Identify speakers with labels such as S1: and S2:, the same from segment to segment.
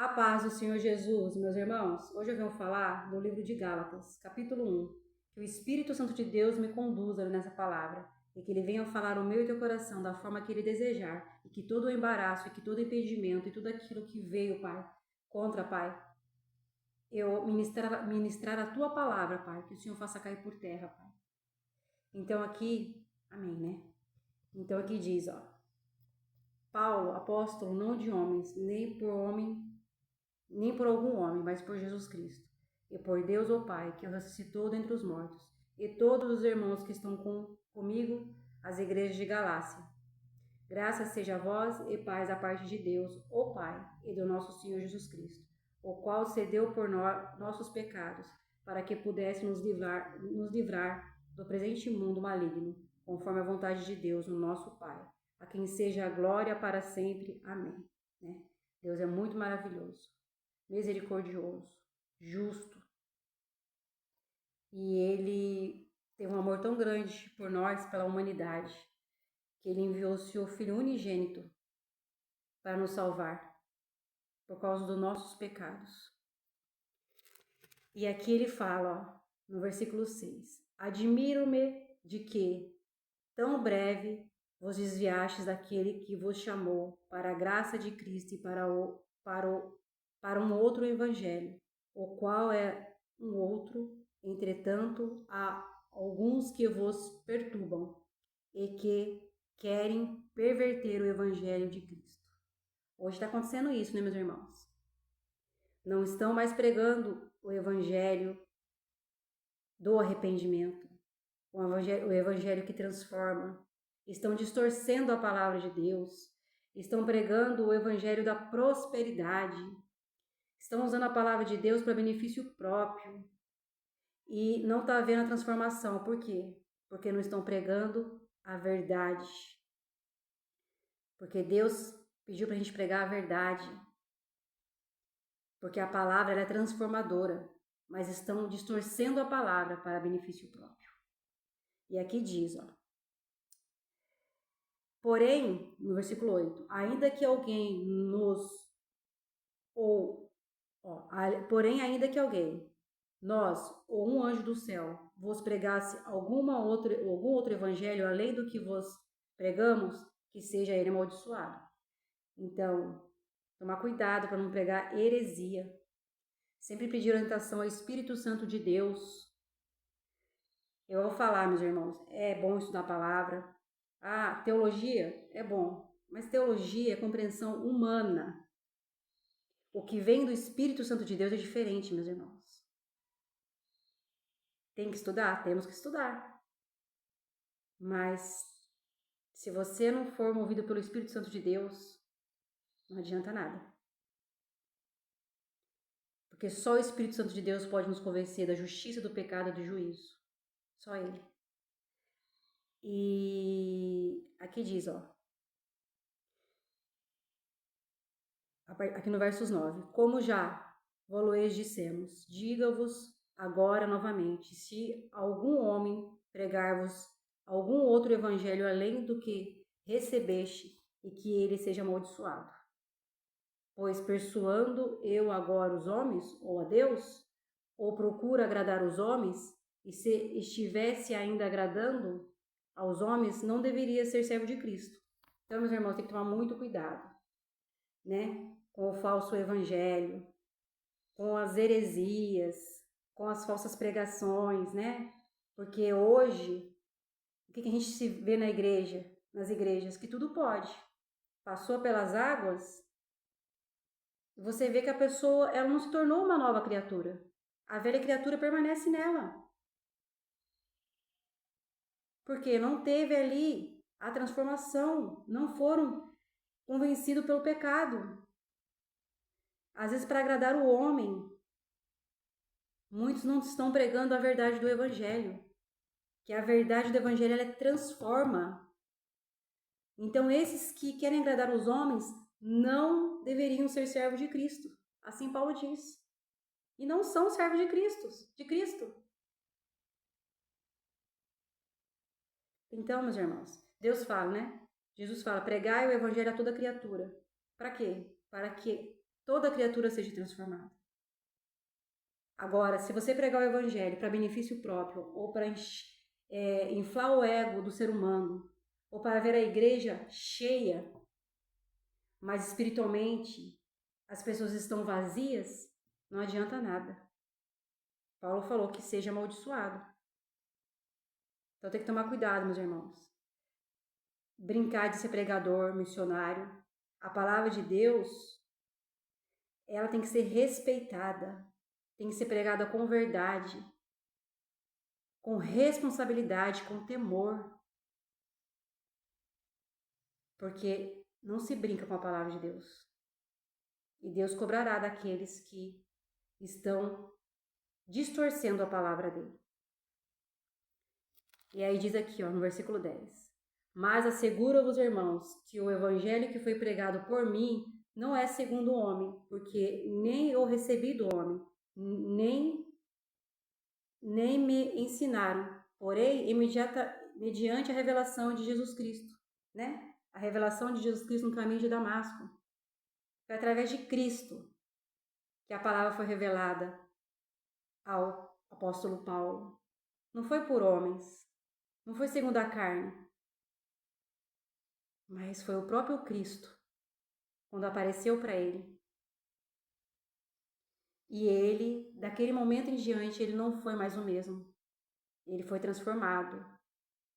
S1: A paz do Senhor Jesus, meus irmãos. Hoje eu venho falar do livro de Gálatas, capítulo 1. Que o Espírito Santo de Deus me conduza nessa palavra e que ele venha falar ao meu e teu coração da forma que ele desejar e que todo o embaraço e que todo o impedimento e tudo aquilo que veio, Pai, contra, Pai, eu ministrar a tua palavra, Pai, que o Senhor faça cair por terra, Pai. Então aqui, amém, né? Então aqui diz, Paulo, apóstolo, não de homens, nem por algum homem, mas por Jesus Cristo, e por Deus o Pai, que o ressuscitou dentre os mortos, e todos os irmãos que estão comigo, as igrejas de Galácia. Graças seja a vós e paz da parte de Deus, o Pai, e do nosso Senhor Jesus Cristo, o qual cedeu por nossos pecados, para que pudesse nos livrar do presente mundo maligno, conforme a vontade de Deus, o nosso Pai, a quem seja a glória para sempre. Amém. Né? Deus é muito maravilhoso, misericordioso, justo. E ele tem um amor tão grande por nós, pela humanidade, que ele enviou o seu Filho unigênito para nos salvar, por causa dos nossos pecados. E aqui ele fala, no versículo 6, Admiro-me de que, tão breve, vos desviastes daquele que vos chamou para a graça de Cristo e para um outro evangelho, o qual é um outro. Entretanto, há alguns que vos perturbam e que querem perverter o evangelho de Cristo. Hoje está acontecendo isso, né, meus irmãos? Não estão mais pregando o evangelho do arrependimento, o evangelho que transforma. Estão distorcendo a palavra de Deus, estão pregando o evangelho da prosperidade, estão usando a palavra de Deus para benefício próprio e não está havendo a transformação. Por quê? Porque não estão pregando a verdade. Porque Deus pediu para a gente pregar a verdade. Porque a palavra é transformadora, mas estão distorcendo a palavra para benefício próprio. E aqui diz, porém, no versículo 8, ainda que alguém porém, ainda que alguém, nós ou um anjo do céu, vos pregasse algum outro evangelho além do que vos pregamos, que seja ele amaldiçoado. Então, tomar cuidado para não pregar heresia. Sempre pedir orientação ao Espírito Santo de Deus. Eu vou falar, meus irmãos, é bom estudar a palavra. Teologia é bom, mas teologia é compreensão humana. O que vem do Espírito Santo de Deus é diferente, meus irmãos. Tem que estudar? Temos que estudar. Mas se você não for movido pelo Espírito Santo de Deus, não adianta nada. Porque só o Espírito Santo de Deus pode nos convencer da justiça, do pecado e do juízo. Só Ele. E aqui diz, aqui no versos 9, como já vos dissemos, diga-vos agora novamente, se algum homem pregar-vos algum outro evangelho além do que recebeste, e que ele seja amaldiçoado. Pois persuando eu agora os homens, ou a Deus, ou procuro agradar os homens, e se estivesse ainda agradando aos homens, não deveria ser servo de Cristo. Então, meus irmãos, tem que tomar muito cuidado, né? Com o falso evangelho, com as heresias, com as falsas pregações, né? Porque hoje, o que a gente se vê nas igrejas? Que tudo pode. Passou pelas águas, você vê que a pessoa, ela não se tornou uma nova criatura. A velha criatura permanece nela. Porque não teve ali a transformação, não foram convencidos pelo pecado. Às vezes, para agradar o homem, muitos não estão pregando a verdade do Evangelho. Que a verdade do Evangelho, ela transforma. Então, esses que querem agradar os homens não deveriam ser servos de Cristo. Assim Paulo diz. E não são servos de Cristo. Então, meus irmãos, Deus fala, né? Jesus fala, pregai o Evangelho a toda criatura. Para quê? Para que toda criatura seja transformada. Agora, se você pregar o evangelho para benefício próprio ou para inflar o ego do ser humano, ou para ver a igreja cheia, mas espiritualmente as pessoas estão vazias, não adianta nada. Paulo falou que seja amaldiçoado. Então tem que tomar cuidado, meus irmãos. Brincar de ser pregador, missionário. A palavra de Deus, ela tem que ser respeitada, tem que ser pregada com verdade, com responsabilidade, com temor. Porque não se brinca com a palavra de Deus. E Deus cobrará daqueles que estão distorcendo a palavra dele. E aí diz aqui, ó, no versículo 10. Mas asseguro-vos, irmãos, que o evangelho que foi pregado por mim não é segundo o homem, porque nem o recebi do homem, nem me ensinaram, porém, mediante a revelação de Jesus Cristo, né? A revelação de Jesus Cristo no caminho de Damasco. Foi através de Cristo que a palavra foi revelada ao apóstolo Paulo. Não foi por homens, não foi segundo a carne, mas foi o próprio Cristo, quando apareceu para ele. E ele, daquele momento em diante, ele não foi mais o mesmo. Ele foi transformado,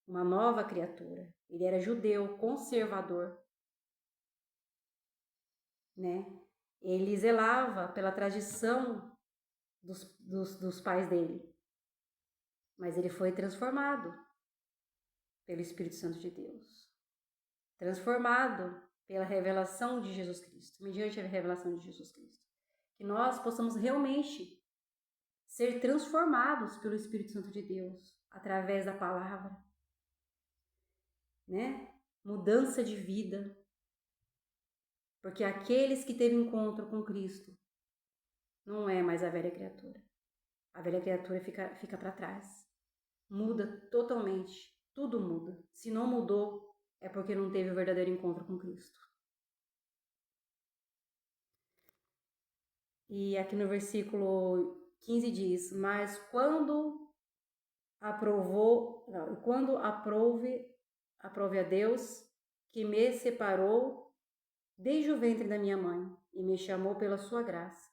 S1: uma nova criatura. Ele era judeu, conservador, né? Ele zelava pela tradição dos pais dele. Mas ele foi transformado pelo Espírito Santo de Deus. Transformado pela revelação de Jesus Cristo, mediante a revelação de Jesus Cristo. Que nós possamos realmente ser transformados pelo Espírito Santo de Deus, através da palavra, né? Mudança de vida. Porque aqueles que teve encontro com Cristo não é mais a velha criatura. A velha criatura fica para trás. Muda totalmente. Tudo muda. Se não mudou, é porque não teve o verdadeiro encontro com Cristo. E aqui no versículo 15 diz: mas quando aprove a Deus, que me separou desde o ventre da minha mãe e me chamou pela sua graça,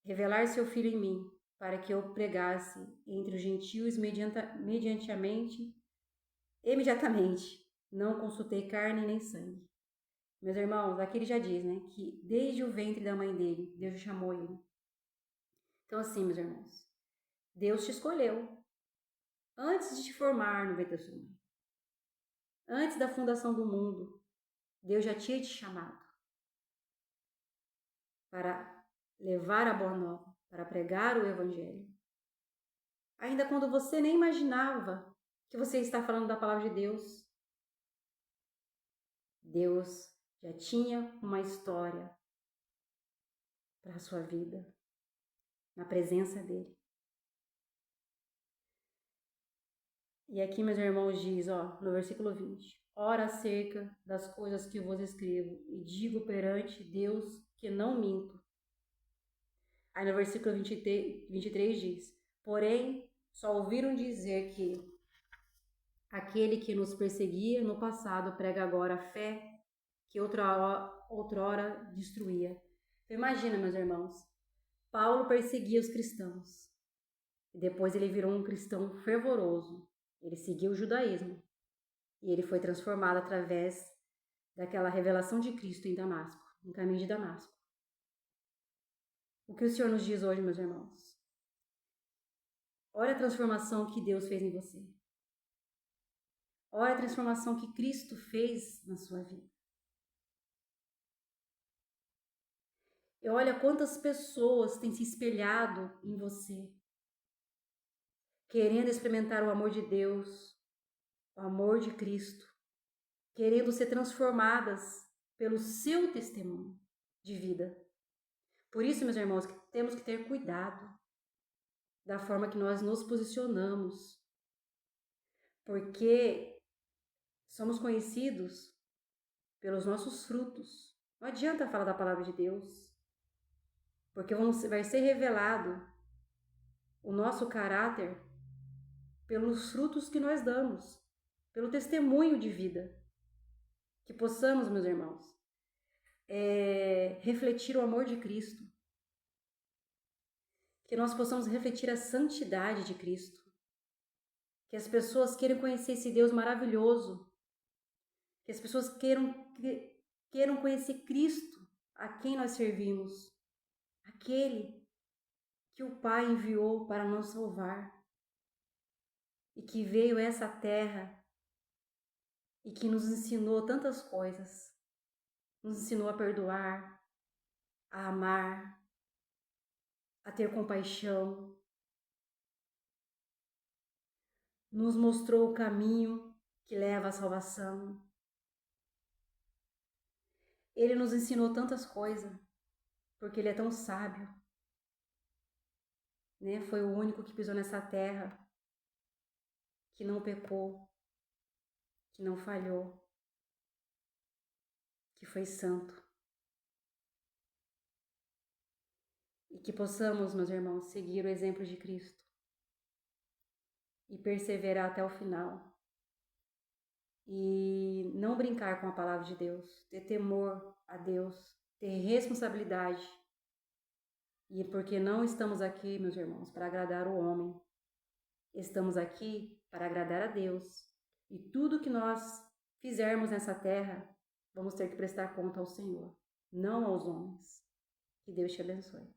S1: revelar seu Filho em mim, para que eu pregasse entre os gentios imediatamente, não consultei carne nem sangue. Meus irmãos, aqui ele já diz, né, que desde o ventre da mãe dele, Deus chamou ele. Então assim, meus irmãos, Deus te escolheu antes de te formar no ventre da sua mãe. Antes da fundação do mundo, Deus já tinha te chamado para levar a boa nova, para pregar o evangelho. Ainda quando você nem imaginava que você está falando da palavra de Deus, Deus já tinha uma história para a sua vida, na presença dele. E aqui, meus irmãos, diz, ó, no versículo 20: ora acerca das coisas que vos escrevo, e digo perante Deus que não minto. Aí no versículo 23 diz: porém, só ouviram dizer que aquele que nos perseguia no passado prega agora a fé que outrora destruía. Então, imagina, meus irmãos, Paulo perseguia os cristãos. E depois ele virou um cristão fervoroso. Ele seguiu o judaísmo. E ele foi transformado através daquela revelação de Cristo em Damasco, no caminho de Damasco. O que o Senhor nos diz hoje, meus irmãos? Olha a transformação que Deus fez em você. Olha a transformação que Cristo fez na sua vida. E olha quantas pessoas têm se espelhado em você, querendo experimentar o amor de Deus, o amor de Cristo, querendo ser transformadas pelo seu testemunho de vida. Por isso, meus irmãos, temos que ter cuidado da forma que nós nos posicionamos, porque somos conhecidos pelos nossos frutos, Não adianta falar da palavra de Deus, porque vai ser revelado o nosso caráter pelos frutos que nós damos, pelo testemunho de vida. Que possamos, meus irmãos, refletir o amor de Cristo, que nós possamos refletir a santidade de Cristo, que as pessoas queiram conhecer esse Deus maravilhoso, que as pessoas queiram conhecer Cristo, a quem nós servimos, aquele que o Pai enviou para nos salvar e que veio a essa terra e que nos ensinou tantas coisas, nos ensinou a perdoar, a amar, a ter compaixão, nos mostrou o caminho que leva à salvação. Ele nos ensinou tantas coisas, porque ele é tão sábio, né? Foi o único que pisou nessa terra, que não pecou, que não falhou, que foi santo. E que possamos, meus irmãos, seguir o exemplo de Cristo e perseverar até o final. E não brincar com a palavra de Deus, ter temor a Deus, ter responsabilidade. E porque não estamos aqui, meus irmãos, para agradar o homem. Estamos aqui para agradar a Deus. E tudo que nós fizermos nessa terra, vamos ter que prestar conta ao Senhor, não aos homens. Que Deus te abençoe.